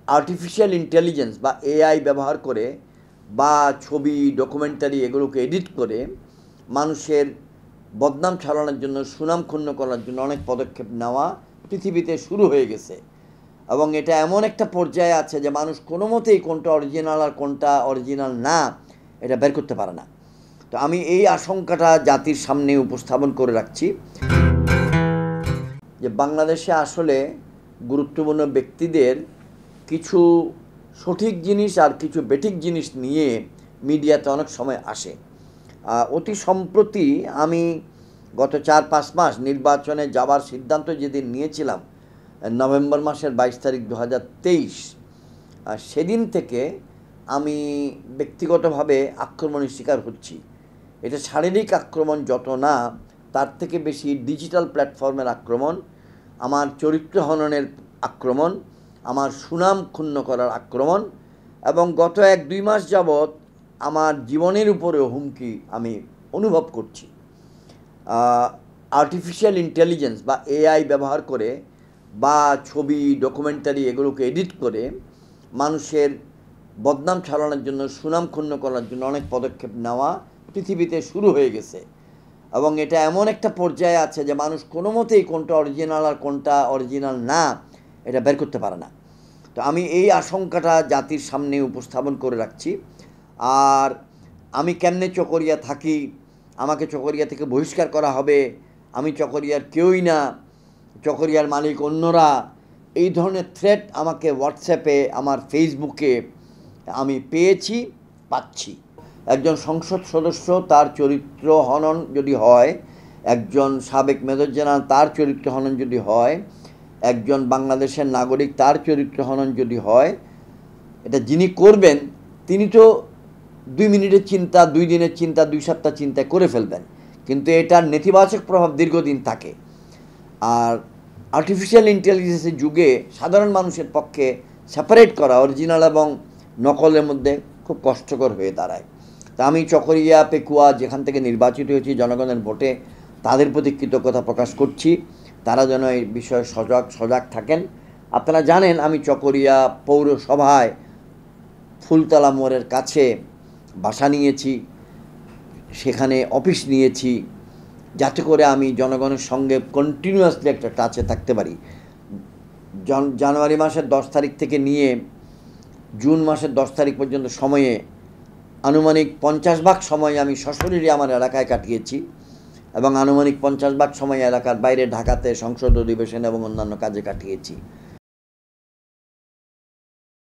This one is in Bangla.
আর্টিফিশিয়াল ইন্টেলিজেন্স বা এআই ব্যবহার করে বা ছবি ডকুমেন্টারি এগুলোকে এডিট করে মানুষের বদনাম ছড়ানোর জন্য, সুনাম ক্ষুণ্ণ করার জন্য অনেক পদক্ষেপ নেওয়া পৃথিবীতে শুরু হয়ে গেছে। এবং এটা এমন একটা পর্যায়ে আছে যে মানুষ কোনো মতেই কোনটা অরিজিনাল আর কোনটা অরিজিনাল না এটা বের করতে পারে না। তো আমি এই আশঙ্কাটা জাতির সামনে উপস্থাপন করে রাখছি যে বাংলাদেশে আসলে গুরুত্বপূর্ণ ব্যক্তিদের কিছু সঠিক জিনিস আর কিছু বেঠিক জিনিস নিয়ে মিডিয়াতে অনেক সময় আসে। অতি সম্প্রতি আমি গত 4-5 মাস নির্বাচনে যাবার সিদ্ধান্ত যেদিন নিয়েছিলাম, নভেম্বর মাসের 22 তারিখ 2023, সেদিন থেকে আমি ব্যক্তিগতভাবে আক্রমণের শিকার হচ্ছি। এটা শারীরিক আক্রমণ যত না, তার থেকে বেশি ডিজিটাল প্ল্যাটফর্মের আক্রমণ, আমার চরিত্র হননের আক্রমণ, আমার সুনাম ক্ষুণ্ণ করার আক্রমণ, এবং গত 1-2 মাস যাবৎ আমার জীবনের উপরেও হুমকি আমি অনুভব করছি। আর্টিফিশিয়াল ইন্টেলিজেন্স বা এআই ব্যবহার করে বা ছবি ডকুমেন্টারি এগুলোকে এডিট করে মানুষের বদনাম ছড়ানোর জন্য, সুনাম ক্ষুণ্ণ করার জন্য অনেক পদক্ষেপ নেওয়া পৃথিবীতে শুরু হয়ে গেছে। এবং এটা এমন একটা পর্যায়ে আছে যে মানুষ কোনো মতেই কোনটা অরিজিনাল আর কোনটা অরিজিনাল না এটা বের করতে পারে না। তো আমি এই আশঙ্কাটা জাতির সামনে উপস্থাপন করে রাখছি। আর আমি কেমনে চকরিয়া থাকি, আমাকে চকরিয়া থেকে বহিষ্কার করা হবে, আমি চকরিয়ার কেউই না, চকরিয়ার মালিক অন্যরা, এই ধরনের থ্রেট আমাকে হোয়াটসঅ্যাপে, আমার ফেসবুকে আমি পেয়েছি, পাচ্ছি। একজন সংসদ সদস্য তার চরিত্র হনন যদি হয়, একজন সাবেক মেজর জেনারেল তার চরিত্র হনন যদি হয়, একজন বাংলাদেশের নাগরিক তার চরিত্র হনন যদি হয়, এটা যিনি করবেন তিনি তো 2 মিনিটের চিন্তা, 2 দিনের চিন্তা, 2 সপ্তাহ চিন্তায় করে ফেলবেন, কিন্তু এটার নেতিবাচক প্রভাব দীর্ঘদিন থাকে। আর আর্টিফিশিয়াল ইন্টেলিজেন্সের যুগে সাধারণ মানুষের পক্ষে সেপারেট করা অরিজিনাল এবং নকলের মধ্যে খুব কষ্টকর হয়ে দাঁড়ায়। তা আমি চকরিয়া, পেকুয়া যেখান থেকে নির্বাচিত হয়েছি জনগণের ভোটে, তাদের প্রতি কৃতজ্ঞতা প্রকাশ করছি। তারা যেন এই বিষয়ে সজাগ থাকেন। আপনারা জানেন আমি চকরিয়া পৌরসভায় ফুলতলা মোড়ের কাছে বাসা নিয়েছি, সেখানে অফিস নিয়েছি, যাতে করে আমি জনগণের সঙ্গে কন্টিনিউয়াসলি একটা টাচে থাকতে পারি। জানুয়ারি মাসের 10 তারিখ থেকে নিয়ে জুন মাসের 10 তারিখ পর্যন্ত সময়ে আনুমানিক 50 ভাগ সময় আমি সশরীরে আমার এলাকায় কাটিয়েছি, এবং আনুমানিক 50 ভাগ সময় এলাকার বাইরে ঢাকাতে সংসদ অধিবেশন এবং অন্যান্য কাজে কাটিয়েছি।